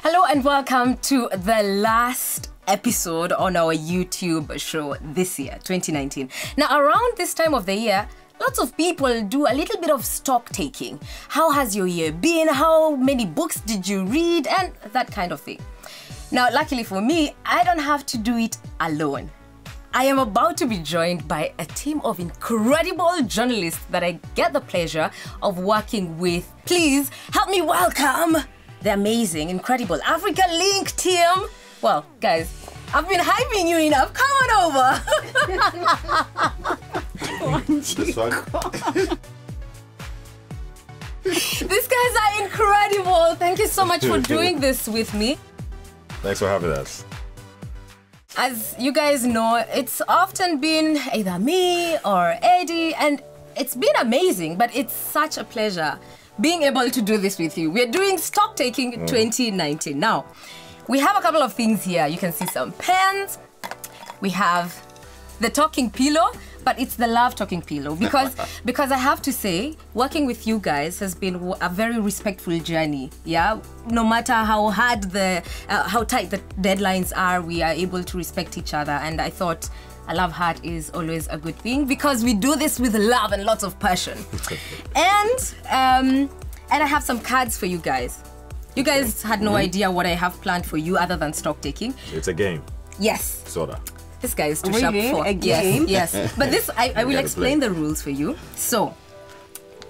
Hello and welcome to the last episode on our YouTube show this year, 2019. Now, around this time of the year, lots of people do a little bit of stock taking. How has your year been? How many books did you read? And that kind of thing. Now, luckily for me, I don't have to do it alone. I am about to be joined by a team of incredible journalists that I get the pleasure of working with. Please help me welcome the amazing, incredible Africa Link team. Well, guys, I've been hyping you enough. Come on over. This one. These guys are incredible. Thank you so much for doing this with me. Thanks for having us. As you guys know, it's often been either me or Eddy, and it's been amazing, but it's such a pleasure being able to do this with you. We're doing Stock Taking 2019. Now, we have a couple of things here. You can see some pens. We have the talking pillow, but it's the love talking pillow because I have to say, working with you guys has been a very respectful journey. Yeah, no matter how hard how tight the deadlines are, we are able to respect each other. And I thought a love heart is always a good thing because we do this with love and lots of passion. And I have some cards for you guys. You guys had no idea what I have planned for you other than stock taking. It's a game. Yes. Sorta. This guy is too sharp for a game. Yes. But this, I will explain the rules for you. So,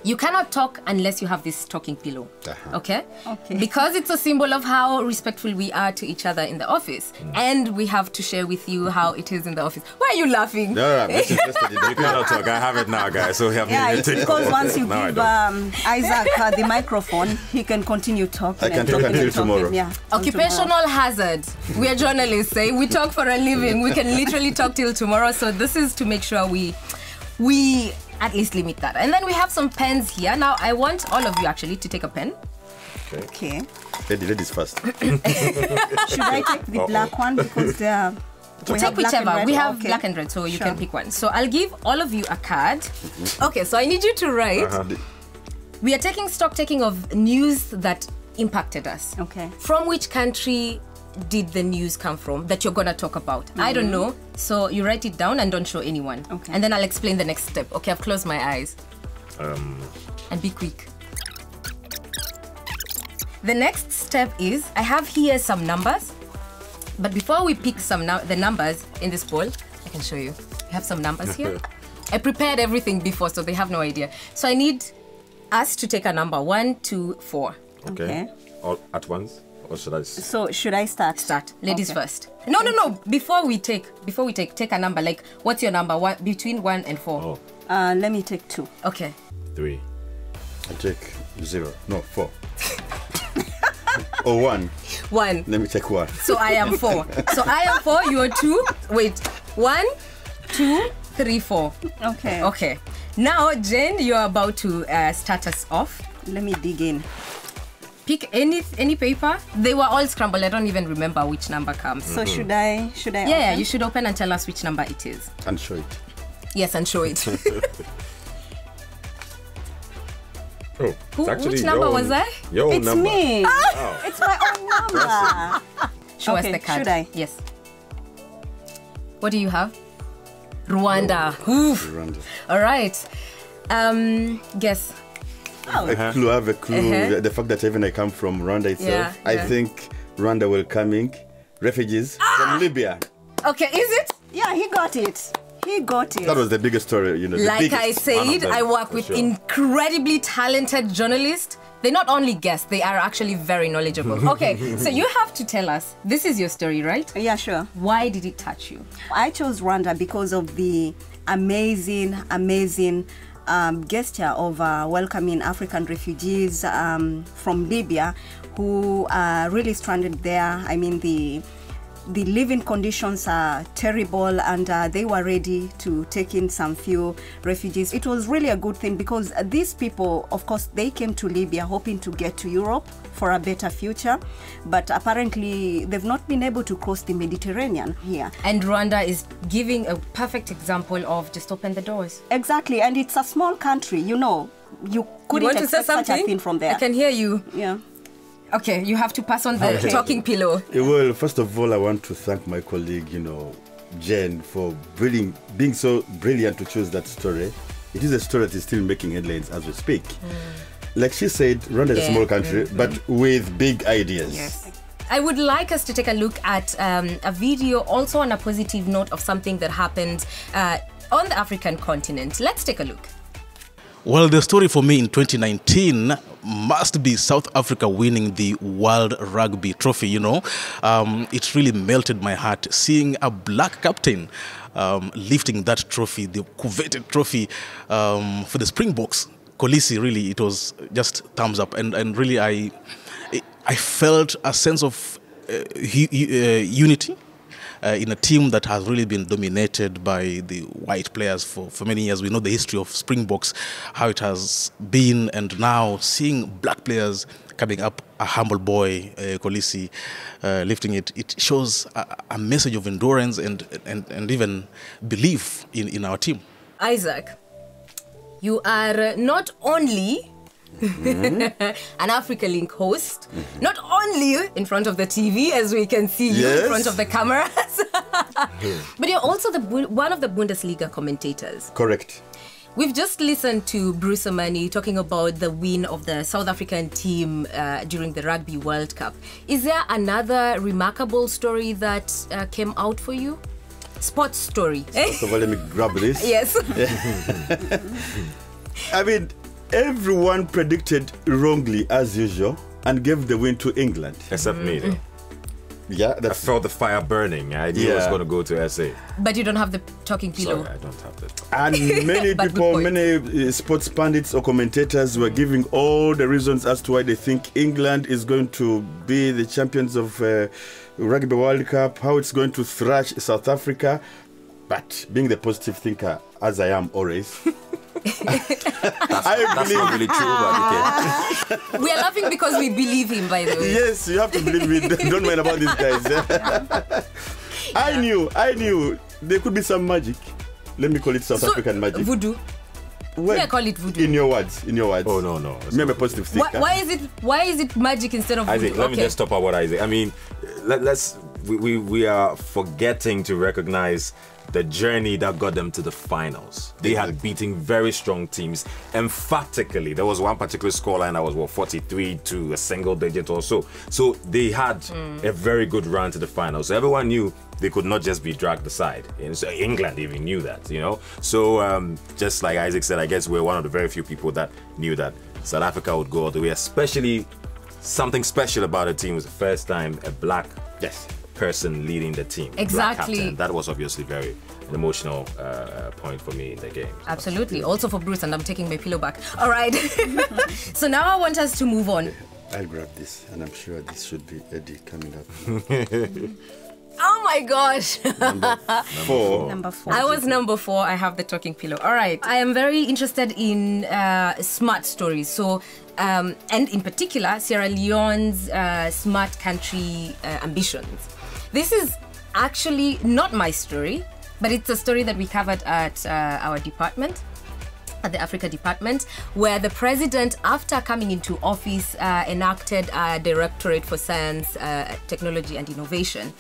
you cannot talk unless you have this talking pillow. Okay? Okay. Because it's a symbol of how respectful we are to each other in the office. And we have to share with you how it is in the office. Why are you laughing? No, this is just you cannot talk. I have it now, guys. So we have it's because once you give Isaac the microphone, he can continue talking. I can talk until tomorrow. Yeah. Occupational hazard. We are journalists, eh? We talk for a living. We can literally talk till tomorrow. So this is to make sure we at least limit that. And then we have some pens here. Now, I want all of you actually to take a pen. Okay. Eddie, ladies first. Should I take the black one because take whichever. We have black and red, so you can pick one. So I'll give all of you a card. Okay, so I need you to write. We are taking stock taking of news that impacted us. Okay. From which country did the news come from that you're gonna talk about? I don't know, so you write it down and don't show anyone. Okay. And then I'll explain the next step. Okay, I've closed my eyes. And be quick. The next step is, I have here some numbers, but before we pick the numbers in this bowl, I can show you. I have some numbers here. I prepared everything before, so they have no idea. So I need us to take a number, 1, 2, 4. Okay. All at once? Or should I? So should I start? Start. Ladies first. No. Before we take a number. Like, what's your number? Between 1 and 4. Oh. Let me take 2. Okay. 3. I take 0. No, 4. Or 1. 1. Let me take 1. So I am 4. So I am 4. You are 2. Wait. 1, 2, 3, 4. Okay. Okay. Now, Jen, you're about to start us off. Let me dig in. Pick any paper. They were all scrambled. I don't even remember which number comes. So should I? Yeah, you should open and tell us which number it is. And show it. Yes, and show it. It's which number was I? It's number. me. Oh. It's my own number. Show us the card. Should I? Yes. What do you have? Rwanda. Oof. Rwanda. All right. Guess. I have a clue. The fact that even I come from Rwanda itself, I think Rwanda welcoming refugees from Libya. Okay, is it? Yeah, he got it. He got it. That was the biggest story, you know. Like I said, I work with incredibly talented journalists. They not only guess, they are actually very knowledgeable. Okay, so you have to tell us, this is your story, right? Yeah, sure. Why did it touch you? I chose Rwanda because of the amazing gesture of welcoming African refugees from Libya who are really stranded there. I mean, the living conditions are terrible, and they were ready to take in some few refugees. It was really a good thing because these people, of course, they came to Libya hoping to get to Europe for a better future, but apparently they've not been able to cross the Mediterranean here. And Rwanda is giving a perfect example of just open the doors. Exactly, and it's a small country, you know. You couldn't expect such a thing from there. I can hear you. Yeah. Okay, you have to pass on the talking pillow. Well, first of all, I want to thank my colleague, Jen, for being so brilliant to choose that story. It is a story that is still making headlines as we speak. Like she said, Rwanda is a small country, but with big ideas. Yes. I would like us to take a look at a video also on a positive note of something that happened on the African continent. Let's take a look. Well, the story for me in 2019 must be South Africa winning the World Rugby Trophy, It really melted my heart seeing a black captain lifting that trophy, the coveted trophy for the Springboks. Kolisi, really, it was just thumbs up. And really, I felt a sense of unity in a team that has really been dominated by the white players for many years. We know the history of Springboks, how it has been, and now seeing black players coming up, a humble boy, Kolisi, lifting it, it shows a message of endurance and even belief in our team. Isaac, you are not only an Africa Link host, not only in front of the TV, as we can see you in front of the cameras, but you're also one of the Bundesliga commentators. Correct. We've just listened to Bruce Amani talking about the win of the South African team during the Rugby World Cup. Is there another remarkable story that came out for you? Sports story. So let me grab this. Yes. I mean, everyone predicted wrongly as usual and gave the win to England. Except me, though. Yeah, I felt the fire burning. I knew it was going to go to SA. But you don't have the talking pillow. Sorry, I don't have that. And many people, many sports pundits or commentators were giving all the reasons as to why they think England is going to be the champions of Rugby World Cup, how it's going to thrash South Africa. But being the positive thinker, as I am always, That's not really true, but okay. We are laughing because we believe him, by the way. Yes, you have to believe me. Don't mind about these guys. I knew there could be some magic. Let me call it South African magic. Voodoo. Well, I call it voodoo. In your words. Oh, no. Remember positive thinker. Why is it magic instead of voodoo? Isaac, let me just stop at what Isaac. I mean, we are forgetting to recognize the journey that got them to the finals. They had beaten very strong teams emphatically. There was one particular scoreline that was 43 to a single digit or so. So they had a very good run to the finals. So everyone knew they could not just be dragged aside. And so England even knew that, So just like Isaac said, I guess we're one of the very few people that knew that South Africa would go all the way, especially something special about the team was the first time a black person leading the team. Exactly. That was obviously an emotional point for me in the game. So absolutely. Also for Bruce, and I'm taking my pillow back. All right. So now I want us to move on. I'll grab this, and I'm sure this should be Eddie coming up. Oh my gosh. Number four. I was number 4. I have the talking pillow. All right. I am very interested in smart stories. So, and in particular, Sierra Leone's smart country ambitions. This is actually not my story, but it's a story that we covered at our department, at the Africa department, where the president, after coming into office, enacted a Directorate for Science, Technology and Innovation.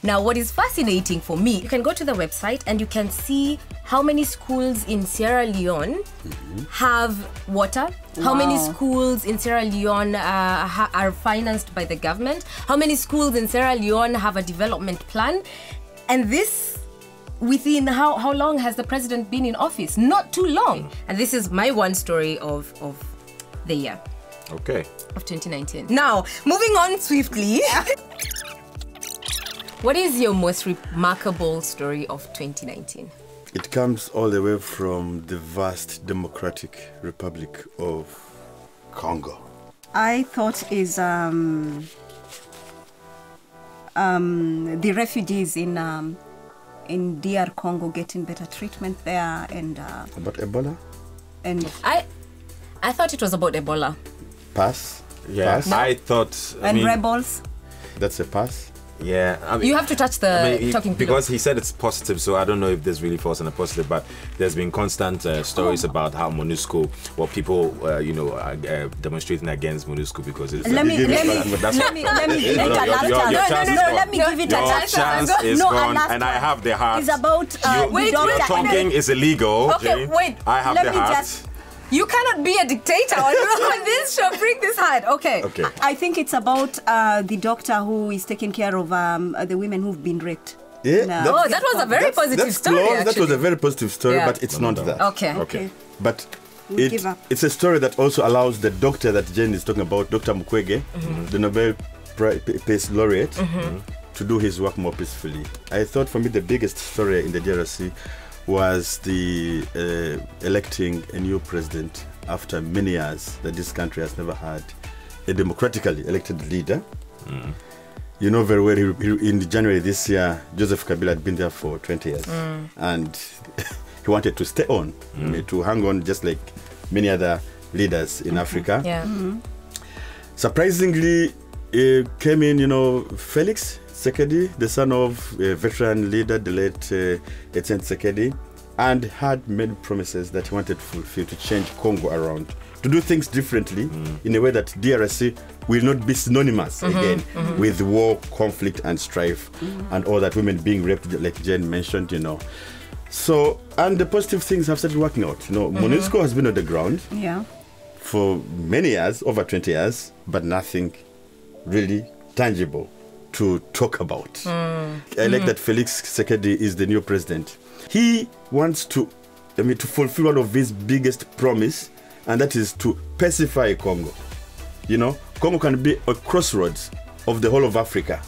Now, what is fascinating for me, you can go to the website and you can see how many schools in Sierra Leone have water, how many schools in Sierra Leone are financed by the government, how many schools in Sierra Leone have a development plan, and this within how long has the president been in office? Not too long. And this is my one story of the year. Okay. Of 2019. Now, moving on swiftly. What is your most remarkable story of 2019? It comes all the way from the vast Democratic Republic of Congo. I thought is the refugees in DR Congo getting better treatment there, and about Ebola. And I thought it was about Ebola. Pass. Yeah, Pass. I thought. And rebels. That's a pass. Yeah, I mean, You have to touch the talking pillow. because he said it's positive, so I don't know if there's really false and a positive. But there's been constant stories about how MONUSCO, people, are demonstrating against MONUSCO because it's. Let me give it a Let me give it a Your chance is gone, and I have the heart. It's about your talking is illegal. Okay, Jane. wait. I have the heart. You cannot be a dictator on this show. Bring this heart. Okay. I think it's about the doctor who is taking care of the women who've been raped. Yeah, that was a very positive story. That was a very positive story, but it's not that. Okay. But give up. it's a story that also allows the doctor that Jane is talking about, Dr. Mukwege, the Nobel Peace Laureate, to do his work more peacefully. I thought for me the biggest story in the DRC was the electing a new president after many years that this country has never had a democratically elected leader. You know very well, in January this year, Joseph Kabila had been there for 20 years. And he wanted to stay on, to hang on just like many other leaders in Africa. Yeah. Surprisingly, came in, Felix Tshisekedi, the son of a veteran leader, the late Etienne Tshisekedi, and had made promises that he wanted to fulfill to change Congo around, to do things differently in a way that DRC will not be synonymous again with war, conflict, and strife, and all that, women being raped, like Jane mentioned, So, and the positive things have started working out. MONUSCO has been on the ground for many years, over 20 years, but nothing really tangible to talk about. I like that Felix Tshisekedi is the new president. He wants to fulfill one of his biggest promise, and that is to pacify Congo. Congo can be a crossroads of the whole of Africa.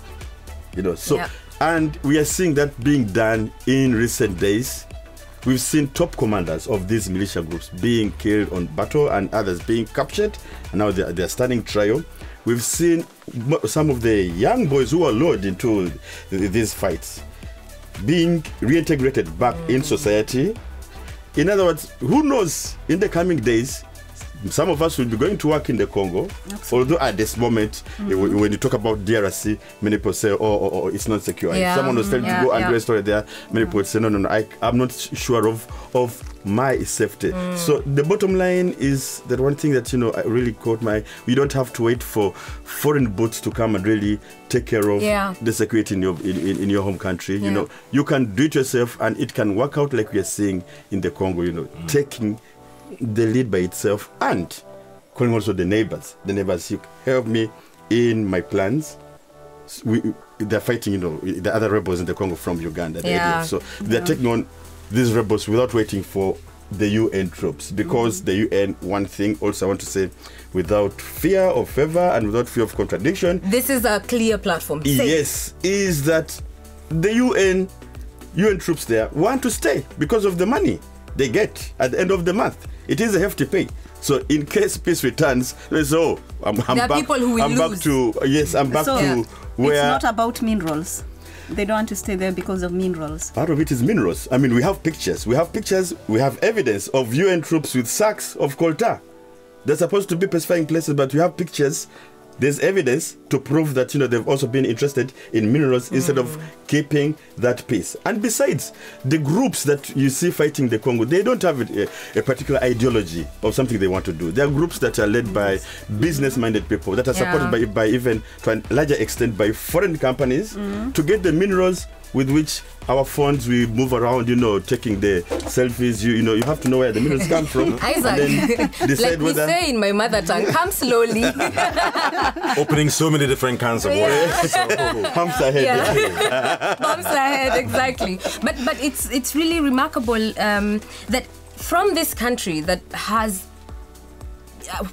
And we are seeing that being done in recent days. We've seen top commanders of these militia groups being killed on battle and others being captured, and now they're standing trial. We've seen some of the young boys who are lured into these fights being reintegrated back in society. In other words, who knows, in the coming days, some of us will be going to work in the Congo. Although at this moment, when you talk about DRC, many people say, oh, it's not secure. If someone was telling to go and do a story there, many people say, no, I'm not sure of my safety. So the bottom line is that one thing that really caught my, we don't have to wait for foreign boats to come and really take care of the security in your home country. You can do it yourself, and it can work out like we are seeing in the Congo. Taking the lead by itself and calling also the neighbors. The neighbors, you help me in my plans. They're fighting, the other rebels in the Congo from Uganda. So they're taking on these rebels without waiting for the UN troops, because the UN, one thing also I want to say, without fear of favor and without fear of contradiction. This is a clear platform. Yes, is that the UN troops there want to stay because of the money they get at the end of the month. It is a hefty pay. So in case peace returns, I'm back. People who will back to where it's not about minerals. They don't want to stay there because of minerals. Part of it is minerals. I mean, we have pictures. We have evidence of UN troops with sacks of coltan. They're supposed to be pacifying places, but we have pictures. There's evidence to prove that they've also been interested in minerals instead of keeping that peace. And besides, the groups that you see fighting the Congo, they don't have a particular ideology of something they want to do. They are groups that are led by business-minded people that are supported by even to a larger extent by foreign companies to get the minerals with which our phones we move around, taking the selfies. You have to know where the minerals come from. Isaac, and then decide like we say in my mother tongue, come slowly. Opening so many different cans of water. Pumps ahead. Pumps ahead, exactly. But it's really remarkable that from this country that has,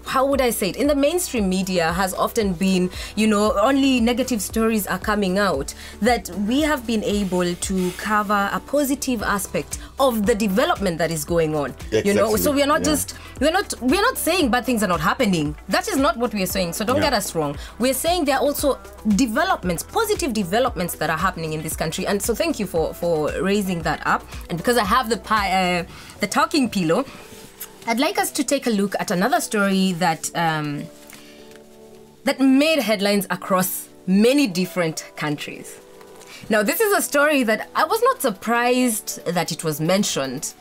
how would I say it, in the mainstream media has often been, only negative stories are coming out, that we have been able to cover a positive aspect of the development that is going on. Exactly. So we are not just, we're not saying bad things are not happening. That is not what we are saying. So don't get us wrong. We're saying there are also developments, positive developments that are happening in this country. And so thank you for raising that up. And because I have the talking pillow, I'd like us to take a look at another story that that made headlines across many different countries. Now, this is a story that I was not surprised that it was mentioned.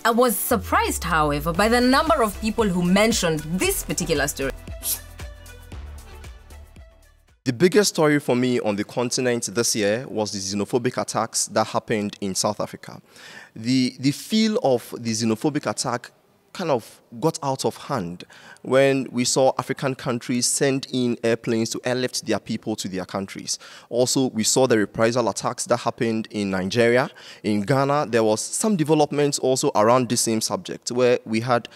I was surprised, however, by the number of people who mentioned this particular story. The biggest story for me on the continent this year was the xenophobic attacks that happened in South Africa. The feel of the xenophobic attack kind of got out of hand when we saw African countries send in airplanes to airlift their people to their countries. Also, we saw the reprisal attacks that happened in Nigeria. In Ghana, there was some developments also around the same subject where we had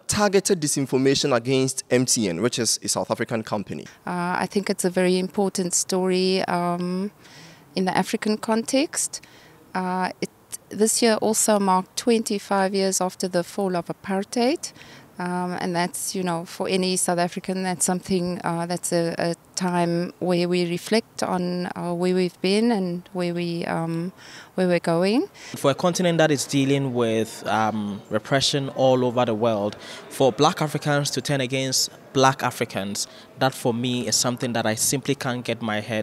targeted disinformation against MTN, which is a South African company. I think it's a very important story in the African context. This year also marked 25 years after the fall of apartheid. And that's, you know, for any South African, that's something, that's a time where we reflect on where we've been and where we're going. For a continent that is dealing with repression all over the world, for Black Africans to turn against Black Africans, that for me is something that I simply can't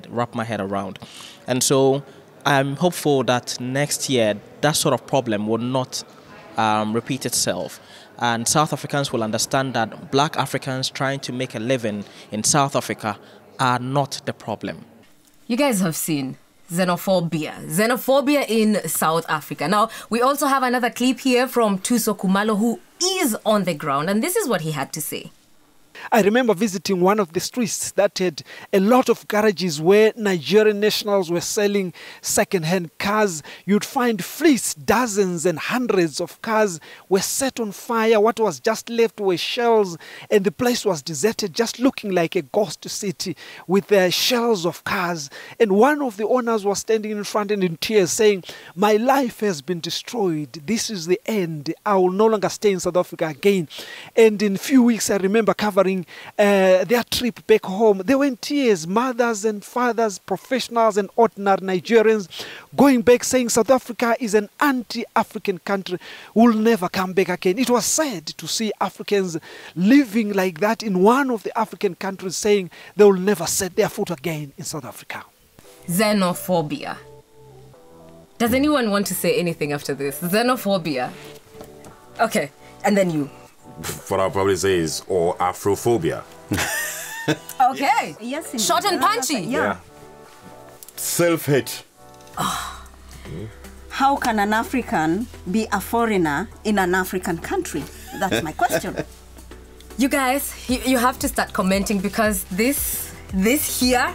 wrap my head around. And so I'm hopeful that next year that sort of problem will not repeat itself. And South Africans will understand that Black Africans trying to make a living in South Africa are not the problem. You guys have seen xenophobia in South Africa. Now, we also have another clip here from Thuso Khumalo, who is on the ground, and this is what he had to say. I remember visiting one of the streets that had a lot of garages where Nigerian nationals were selling second-hand cars. You'd find fleets, dozens and hundreds of cars were set on fire. What was just left were shells, and the place was deserted, just looking like a ghost city with shells of cars. And one of the owners was standing in front and in tears saying, "My life has been destroyed. This is the end. I will no longer stay in South Africa again." And in a few weeks, I remember covering their trip back home. They were in tears, mothers and fathers, professionals and ordinary Nigerians going back saying South Africa is an anti-African country, will never come back again. It was sad to see Africans living like that in one of the African countries, saying they will never set their foot again in South Africa. Xenophobia. Does anyone want to say anything after this? Xenophobia. Okay, and then you. What I'll probably say is, or Afrophobia. Okay. Yes, indeed. Short and punchy. Yeah. Self-hate. How can an African be a foreigner in an African country? That's my question. You guys, you have to start commenting, because this here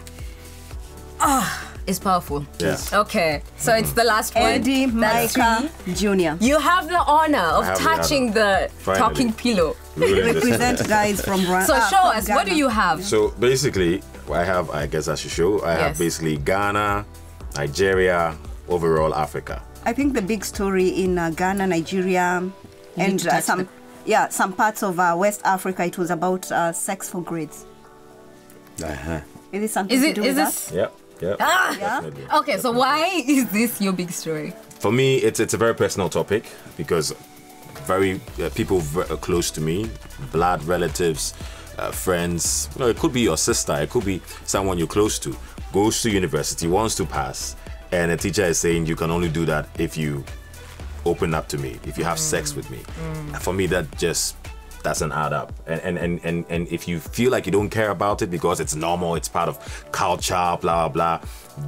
is powerful. Yeah. Okay, so it's the last one. Eddy That's Micah three. Jr. You have the honor of have the touching honor. the Finally. talking pillow. Represent guys from Rwanda. So show us, what do you have? So basically, I guess I should show. I have basically Ghana, Nigeria, overall Africa. I think the big story in Ghana, Nigeria, and some parts of West Africa, it was about sex for grades. Is it something to do with that? Yep. Definitely. Okay, so why is this your big story? For me, it's a very personal topic, because people close to me, blood relatives, friends. You know, it could be your sister, it could be someone you're close to, goes to university, wants to pass, and a teacher is saying you can only do that if you open up to me, if you have sex with me. For me, that just doesn't add up. And if you feel like you don't care about it because it's normal, it's part of culture, blah, blah,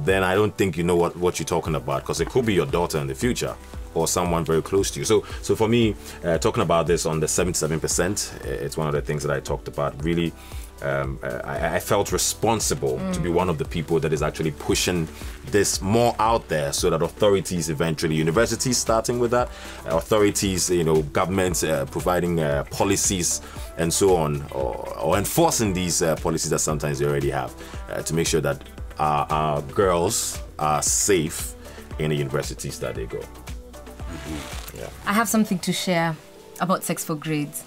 then I don't think you know what you're talking about, because it could be your daughter in the future or someone very close to you. So for me, talking about this on the 77%, it's one of the things that I talked about. Really, I felt responsible to be one of the people that is actually pushing this more out there, so that authorities eventually, universities starting with that, authorities, governments providing policies and so on, or enforcing these policies that sometimes they already have, to make sure that our girls are safe in the universities that they go. Yeah. I have something to share about sex for grades.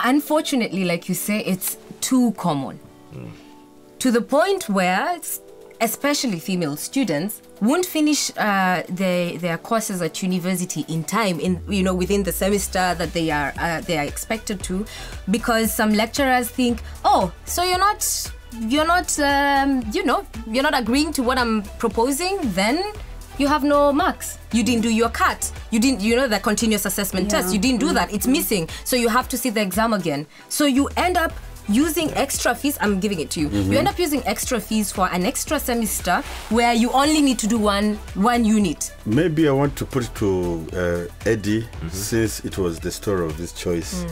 Unfortunately, like you say, it's too common. To the point where, especially female students, won't finish their courses at university in time, within the semester that they are expected to, because some lecturers think, oh, so you're not you're not, you're not agreeing to what I'm proposing, then you have no marks. You didn't do your cut. You didn't, the continuous assessment test. You didn't do that. It's missing. So you have to sit the exam again. So you end up using extra fees. I'm giving it to you. You end up using extra fees for an extra semester where you only need to do one unit. Maybe I want to put it to Eddy, since it was the story of this choice.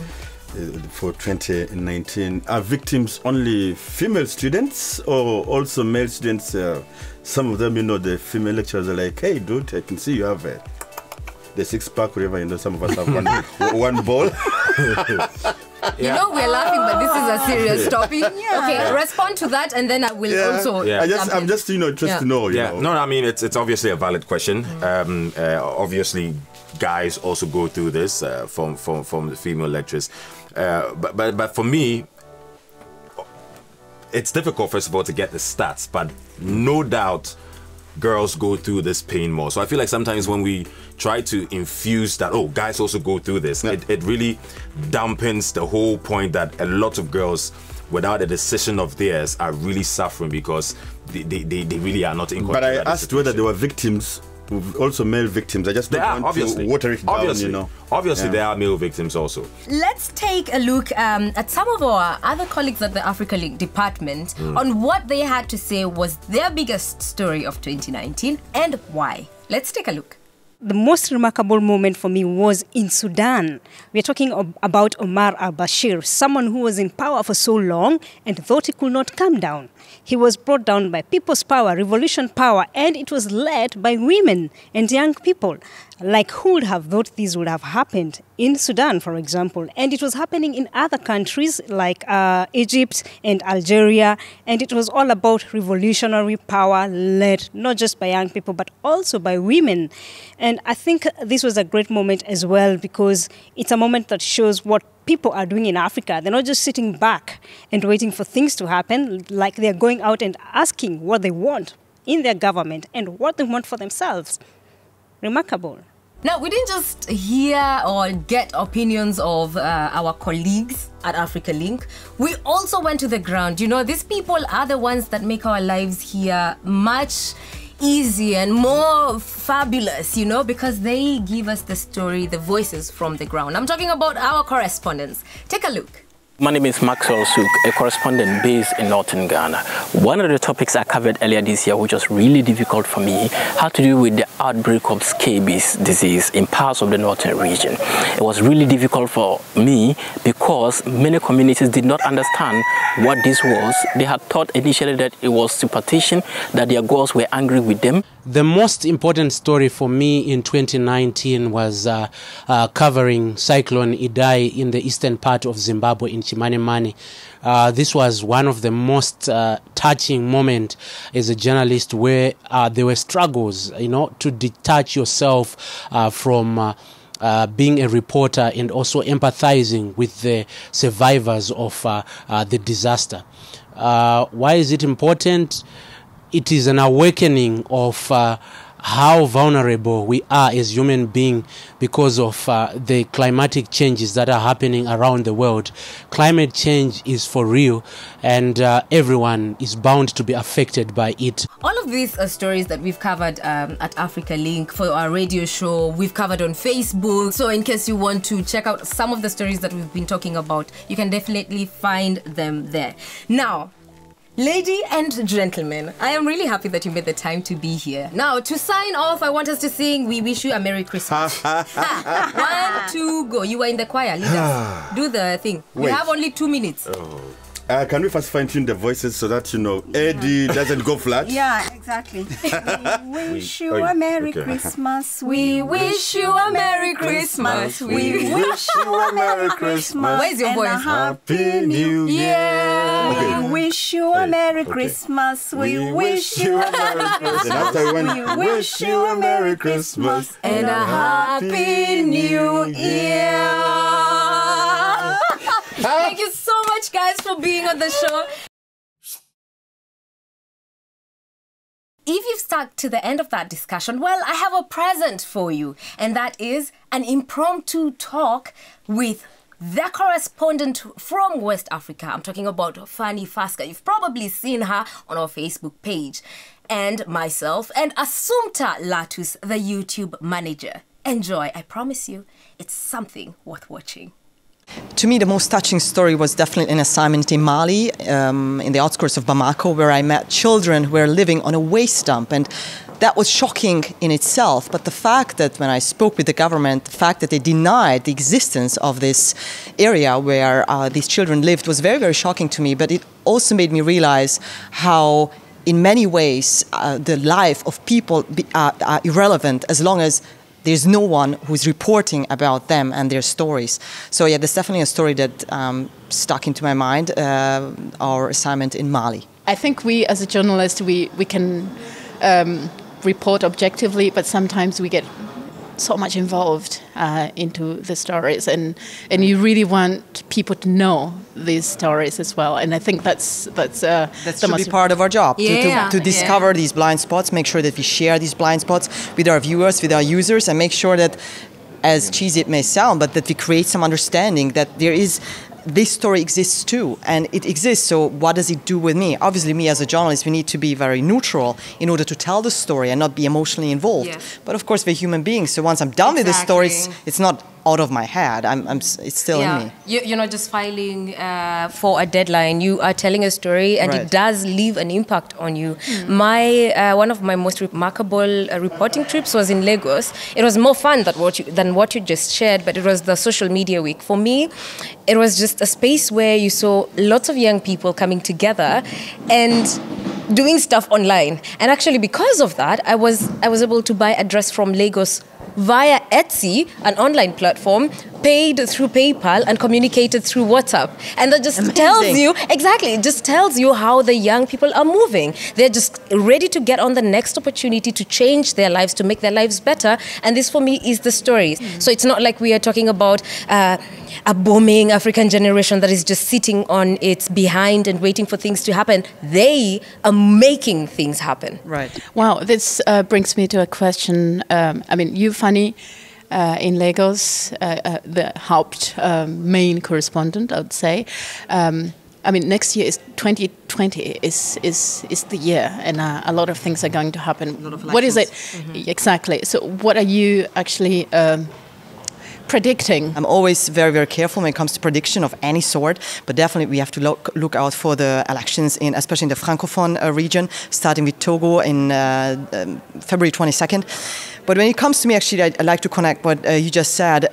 For 2019, are victims only female students or also male students? Some of them, the female lecturers are like, hey, dude, I can see you have the six-pack, whatever, some of us have one ball. We're laughing, but this is a serious topic. Okay, respond to that, and then I will also. I'm just interested to know. No, I mean it's obviously a valid question. Obviously, guys also go through this from the female lecturers, but for me, it's difficult, first of all, to get the stats, but no doubt girls go through this pain more. So I feel like sometimes when we try to infuse that, guys also go through this, it really dampens the whole point that a lot of girls, without a decision of theirs, are really suffering because they really are not in control. But I asked whether they were victims, also male victims. I just don't want to water it down, Obviously, there are male victims also. Let's take a look at some of our other colleagues at the Africa Link department on what they had to say was their biggest story of 2019 and why. Let's take a look. The most remarkable moment for me was in Sudan. We're talking about Omar Al-Bashir, someone who was in power for so long and thought he could not come down. He was brought down by people's power, revolution power, and it was led by women and young people. Like, who would have thought this would have happened in Sudan, for example? And it was happening in other countries like Egypt and Algeria. And it was all about revolutionary power led not just by young people, but also by women. And I think this was a great moment as well, because it's a moment that shows what people are doing in Africa. They're not just sitting back and waiting for things to happen, like they're going out and asking what they want in their government and what they want for themselves. Remarkable. Now, we didn't just hear or get opinions of our colleagues at Africa Link. We also went to the ground. These people are the ones that make our lives here much easier and more fabulous, because they give us the story, the voices from the ground. I'm talking about our correspondents. Take a look. My name is Maxwell Suk, a correspondent based in Northern Ghana. One of the topics I covered earlier this year, which was really difficult for me, had to do with the outbreak of scabies disease in parts of the northern region. It was really difficult for me because many communities did not understand what this was. They had thought initially that it was superstition, that their gods were angry with them. The most important story for me in 2019 was covering Cyclone Idai in the eastern part of Zimbabwe in Chimanimani. This was one of the most touching moments as a journalist, where there were struggles, to detach yourself from being a reporter and also empathizing with the survivors of the disaster. Why is it important? It is an awakening of how vulnerable we are as human beings because of the climatic changes that are happening around the world. Climate change is for real, and everyone is bound to be affected by it. All of these are stories that we've covered at Africa Link for our radio show. We've covered on Facebook. So in case you want to check out some of the stories that we've been talking about, you can definitely find them there. Now, ladies and gentlemen, I am really happy that you made the time to be here. Now, to sign off, I want us to sing We Wish You a Merry Christmas. 1, 2, go. You were in the choir. Lead us. Do the thing. We have only 2 minutes. Can we first fine-tune the voices so that, Eddy doesn't go flat? Yeah, exactly. We wish you a Merry Christmas. We wish you a Merry Christmas. We wish you a Merry Christmas. Where's your voice? And a Happy New Year. We wish you a Merry Christmas. We wish you a Merry Christmas. We wish you a Merry Christmas and a Happy New Year. Thank you so much, guys, for being on the show. If you've stuck to the end of that discussion, well, I have a present for you, and that is an impromptu talk with their correspondent from West Africa. I'm talking about Fanny Faska. You've probably seen her on our Facebook page. And myself and Assumpta Latus, the YouTube manager. Enjoy. I promise you, it's something worth watching. To me, the most touching story was definitely an assignment in Mali, in the outskirts of Bamako, where I met children who were living on a waste dump. And that was shocking in itself. But the fact that when I spoke with the government, the fact that they denied the existence of this area where these children lived was very, very shocking to me. But it also made me realize how, in many ways, the life of people are irrelevant as long as there's no one who's reporting about them and their stories. So yeah, there's definitely a story that stuck into my mind, our assignment in Mali. I think we, as a journalist, we can report objectively, but sometimes we get so much involved into the stories, and you really want people to know these stories as well. And I think that should be part of our job, to discover these blind spots, make sure that we share these blind spots with our viewers, with our users, and make sure that, as cheesy it may sound, but that we create some understanding that this story exists too, and it exists, so what does it do with me? Obviously, me as a journalist, we need to be very neutral in order to tell the story and not be emotionally involved. Yes. But of course, we're human beings, so once I'm done with the story, it's not out of my head. It's still in me. You're not just filing for a deadline. You are telling a story, and it does leave an impact on you. One of my most remarkable reporting trips was in Lagos. It was more fun than what you just shared, but it was the social media week. For me, it was just a space where you saw lots of young people coming together and doing stuff online. And actually, because of that, I was able to buy a dress from Lagos via Etsy, an online platform, paid through PayPal and communicated through WhatsApp. And that just tells you, it just tells you how the young people are moving. They're just ready to get on the next opportunity to change their lives, to make their lives better. And this, for me, is the story. So it's not like we are talking about a booming African generation that is just sitting on its behind and waiting for things to happen. They are making things happen. Right. Wow, this brings me to a question. You, Fanny, in Lagos, the Haupt main correspondent, I would say. Next year is 2020 is the year, and a lot of things are going to happen. What is it? Mm-hmm. Exactly. So what are you actually predicting? I'm always very, very careful when it comes to prediction of any sort, but definitely we have to look out for the elections, especially in the Francophone region, starting with Togo in February 22nd. But when it comes to me, actually, I'd like to connect what you just said.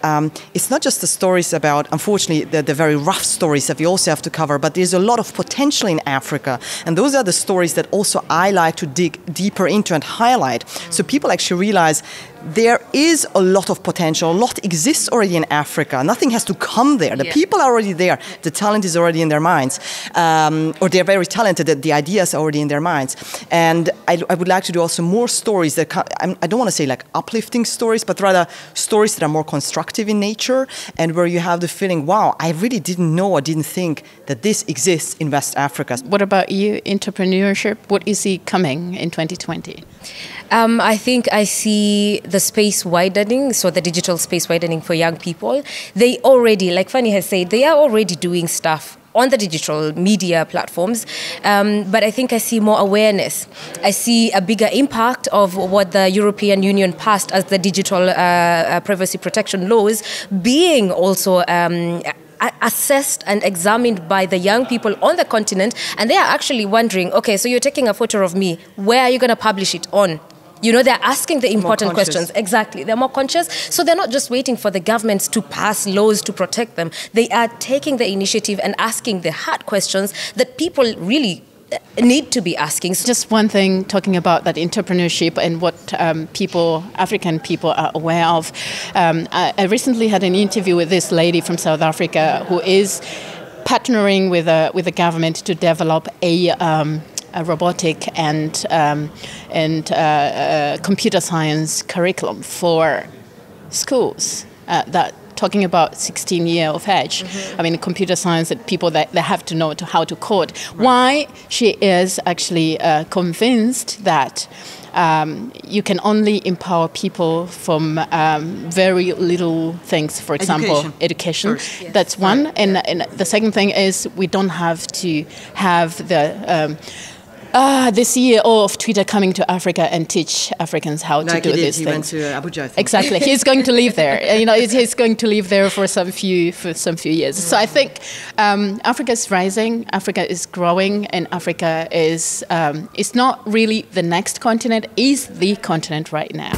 It's not just the stories about, unfortunately, the very rough stories that we also have to cover, but there's a lot of potential in Africa. And those are the stories that also I like to dig deeper into and highlight. So people actually realize there is a lot of potential. A lot exists already in Africa. Nothing has to come there. The people are already there. The talent is already in their minds. Or they're very talented. The ideas are already in their minds. And I would like to do also more stories that I don't want to say like uplifting stories, but rather stories that are more constructive in nature and where you have the feeling, wow, I really didn't know or didn't think that this exists in West Africa. What about you, entrepreneurship? What is coming in 2020? I think I see the space widening, so the digital space widening for young people. They already, like Fanny has said, they are already doing stuff on the digital media platforms, but I think I see more awareness. I see a bigger impact of what the European Union passed as the digital privacy protection laws being also assessed and examined by the young people on the continent, and they are actually wondering, okay, so you're taking a photo of me, where are you going to publish it on? They're asking the important questions. Exactly. They're more conscious. So they're not just waiting for the governments to pass laws to protect them. They are taking the initiative and asking the hard questions that people really need to be asking. Just one thing, talking about that entrepreneurship and what African people are aware of. I recently had an interview with this lady from South Africa who is partnering with the government to develop a robotic and computer science curriculum for schools that talking about 16 years of age. Mm-hmm. Computer science, that people that they have to know how to code. Right. Why she is actually convinced that you can only empower people from very little things. For example, education. Yes. That's one. And the second thing is we don't have to have the the CEO of Twitter coming to Africa and teach Africans how to do these things. He went to Abuja, I think. Exactly, he's going to live there. He's going to live there for some few years. So I think Africa is rising, Africa is growing, and Africa is it's not really the next continent, is the continent right now.